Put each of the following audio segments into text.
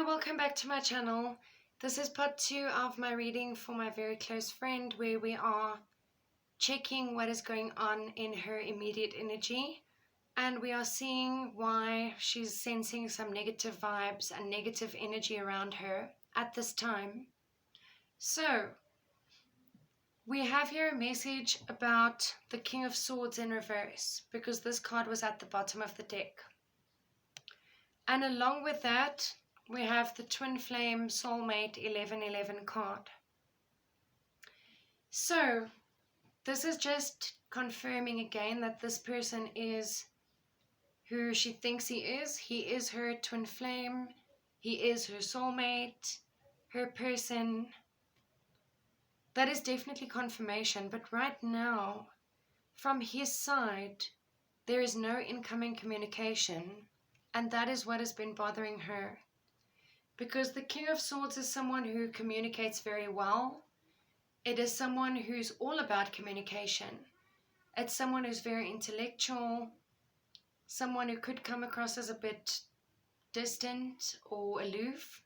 welcome back to my channel. This is part 2 of my reading for my very close friend, where we are checking what is going on in her immediate energy, and we are seeing why she's sensing some negative vibes and negative energy around her at this time. So we have here a message about the King of Swords in reverse, because this card was at the bottom of the deck. And along with that, we have the Twin Flame Soulmate 1111 card. So this is just confirming again that this person is who she thinks he is. He is her twin flame. He is her soulmate, her person. That is definitely confirmation. But right now, from his side, there is no incoming communication. And that is what has been bothering her. Because the King of Swords is someone who communicates very well. It is someone who's all about communication. It's someone who's very intellectual, someone who could come across as a bit distant or aloof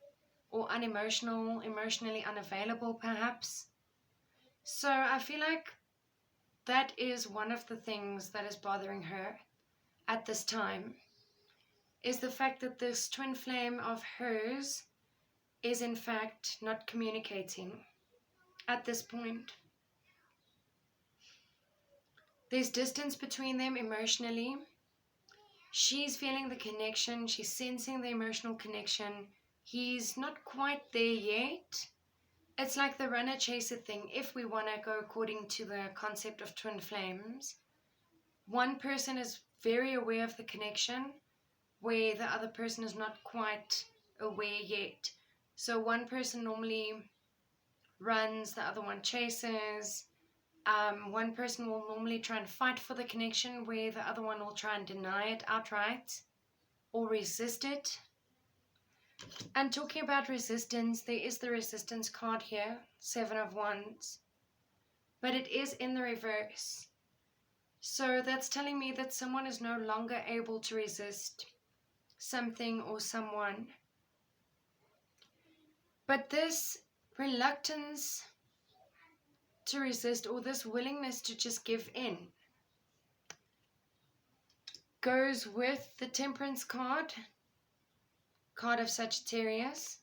or unemotional, emotionally unavailable perhaps. So I feel like that is one of the things that is bothering her at this time, is the fact that this twin flame of hers is in fact not communicating at this point. There's distance between them emotionally. She's feeling the connection. She's sensing the emotional connection. He's not quite there yet. It's like the runner-chaser thing. If we want to go according to the concept of twin flames, one person is very aware of the connection, where the other person is not quite aware yet. So one person normally runs, the other one chases. One person will normally try and fight for the connection, where the other one will try and deny it outright or resist it. And talking about resistance, there is the resistance card here, 7 of Wands, but it is in the reverse. So that's telling me that someone is no longer able to resist something or someone. But this reluctance to resist, or this willingness to just give in, goes with the Temperance card of Sagittarius,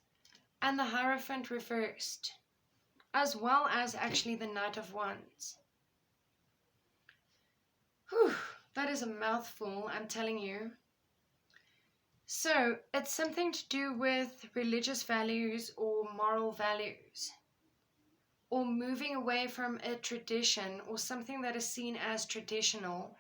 and the Hierophant reversed, as well as actually the Knight of Wands. Whew, that is a mouthful, I'm telling you. So it's something to do with religious values or moral values, or moving away from a tradition or something that is seen as traditional.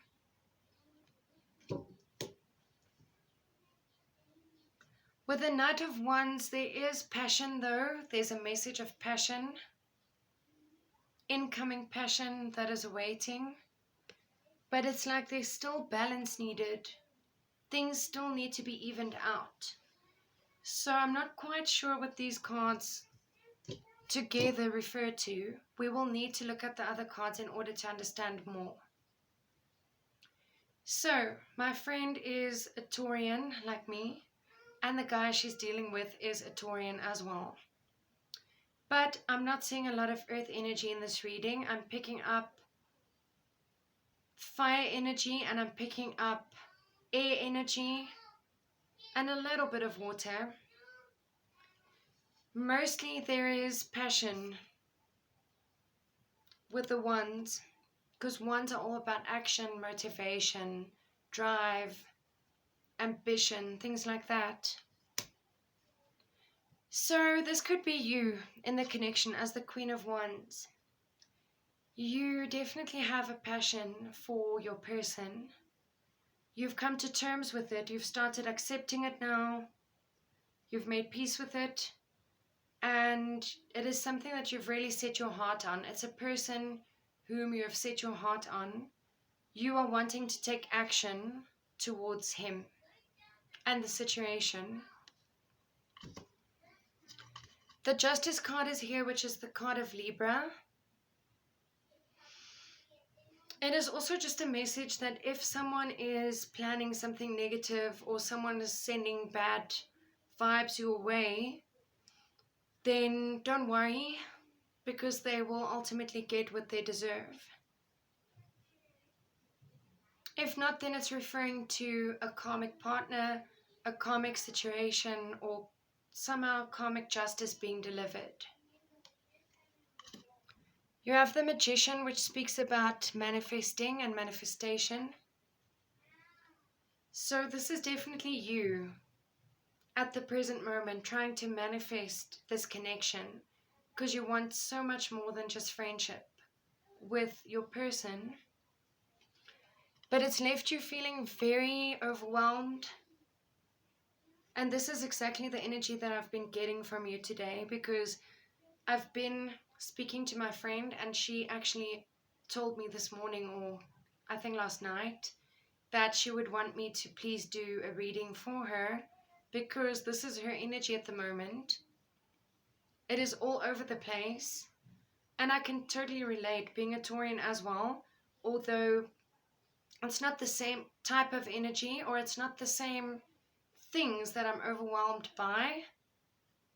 With the Knight of Wands, there is passion though. There's a message of passion, incoming passion that is awaiting. But it's like there's still balance needed. Things still need to be evened out. So I'm not quite sure what these cards together refer to. We will need to look at the other cards in order to understand more. So my friend is a Taurian like me, and the guy she's dealing with is a Taurian as well. But I'm not seeing a lot of earth energy in this reading. I'm picking up fire energy, and I'm picking up air energy, and a little bit of water. Mostly there is passion with the Wands, because Wands are all about action, motivation, drive, ambition, things like that. So this could be you in the connection as the Queen of Wands. You definitely have a passion for your person. You've come to terms with it. You've started accepting it now. You've made peace with it. And it is something that you've really set your heart on. It's a person whom you have set your heart on. You are wanting to take action towards him and the situation. The Justice card is here, which is the card of Libra. It is also just a message that if someone is planning something negative, or someone is sending bad vibes your way, then don't worry, because they will ultimately get what they deserve. If not, then it's referring to a karmic partner, a karmic situation, or somehow karmic justice being delivered. You have the Magician, which speaks about manifesting and manifestation. So this is definitely you at the present moment trying to manifest this connection, because you want so much more than just friendship with your person. But it's left you feeling very overwhelmed. And this is exactly the energy that I've been getting from you today, because I've been speaking to my friend and she actually told me this morning, or I think last night, that she would want me to please do a reading for her, because this is her energy at the moment. It is all over the place. And I can totally relate, being a Taurian as well, although it's not the same type of energy, or it's not the same things that I'm overwhelmed by,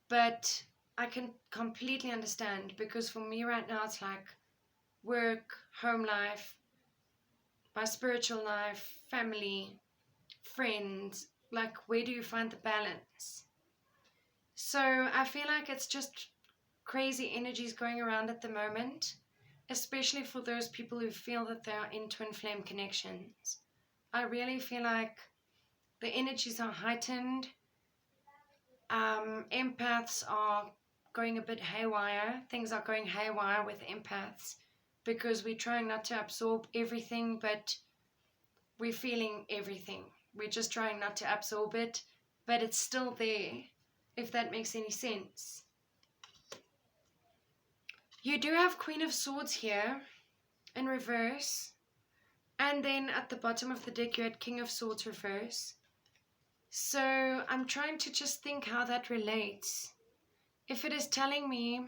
but I can completely understand, because for me right now it's like work, home life, my spiritual life, family, friends, like where do you find the balance? So I feel like it's just crazy energies going around at the moment, especially for those people who feel that they are in twin flame connections. I really feel like the energies are heightened. Empaths are going a bit haywire. Things are going haywire with empaths, because we're trying not to absorb everything, but we're feeling everything. We're just trying not to absorb it, but it's still there, if that makes any sense. You do have Queen of Swords here in reverse, and then at the bottom of the deck you had King of Swords reverse. So I'm trying to just think how that relates. If it is telling me,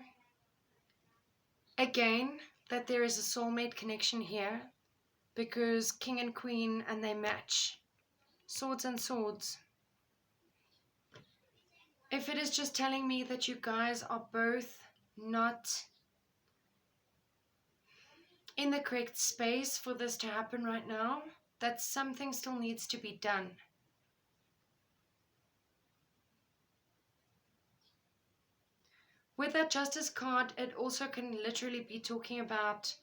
again, that there is a soulmate connection here, because King and Queen, and they match. Swords and Swords. If it is just telling me that you guys are both not in the correct space for this to happen right now, that something still needs to be done. With that Justice card, it also can literally be talking about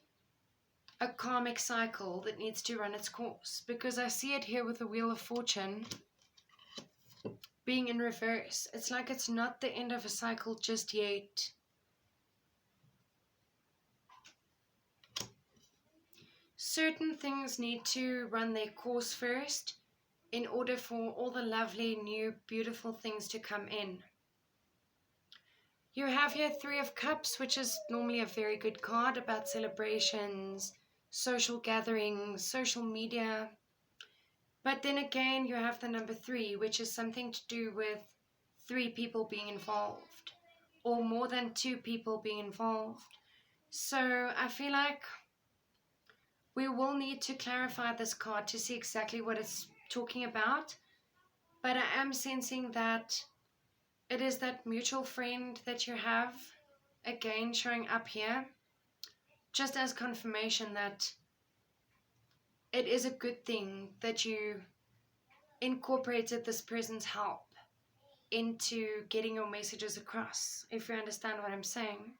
a karmic cycle that needs to run its course, because I see it here with the Wheel of Fortune being in reverse. It's like it's not the end of a cycle just yet. Certain things need to run their course first in order for all the lovely, new, beautiful things to come in. You have here Three of Cups, which is normally a very good card about celebrations, social gatherings, social media. But then again, you have the number 3, which is something to do with 3 people being involved, or more than 2 people being involved. So I feel like we will need to clarify this card to see exactly what it's talking about. But I am sensing that it is that mutual friend that you have, again, showing up here, just as confirmation that it is a good thing that you incorporated this person's help into getting your messages across, if you understand what I'm saying.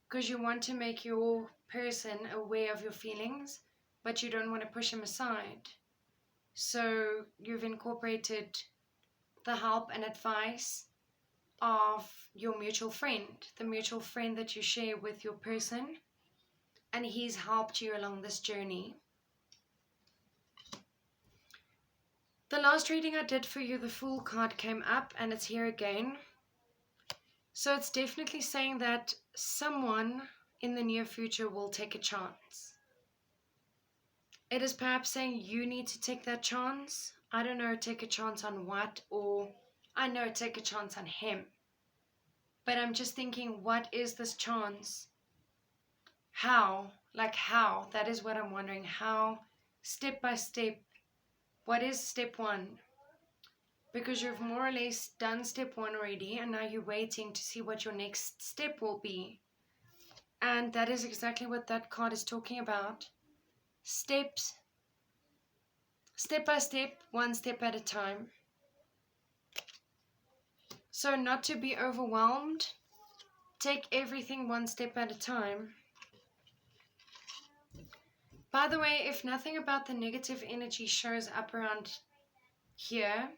Because you want to make your person aware of your feelings, but you don't want to push him aside. So you've incorporated the help and advice of your mutual friend, the mutual friend that you share with your person, and he's helped you along this journey. The last reading I did for you, the Fool card came up, and it's here again. So it's definitely saying that someone in the near future will take a chance. It is perhaps saying you need to take that chance. I don't know, take a chance on what, or I know, take a chance on him. But I'm just thinking, what is this chance? How? Like how? That is what I'm wondering. How? Step by step. What is step 1? because you've more or less done step 1 already, and now you're waiting to see what your next step will be. And that is exactly what that card is talking about. Steps, step by step, one step at a time. So not to be overwhelmed, take everything one step at a time. By the way, if nothing about the negative energy shows up around here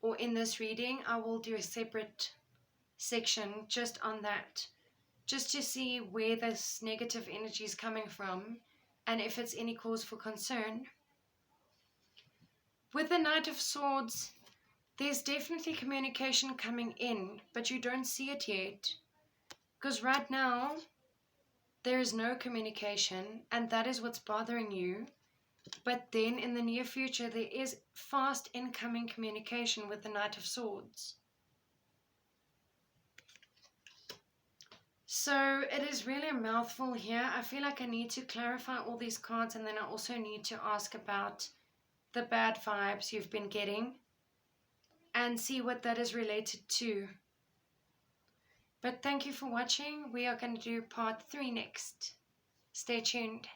or in this reading, I will do a separate section just on that, just to see where this negative energy is coming from and if it's any cause for concern. With the Knight of Swords, there's definitely communication coming in, but you don't see it yet. Because right now, there is no communication, and that is what's bothering you. But then in the near future, there is fast incoming communication with the Knight of Swords. So it is really a mouthful here. I feel like I need to clarify all these cards, and then I also need to ask about the bad vibes you've been getting and see what that is related to. But thank you for watching. We are going to do part 3 next. Stay tuned.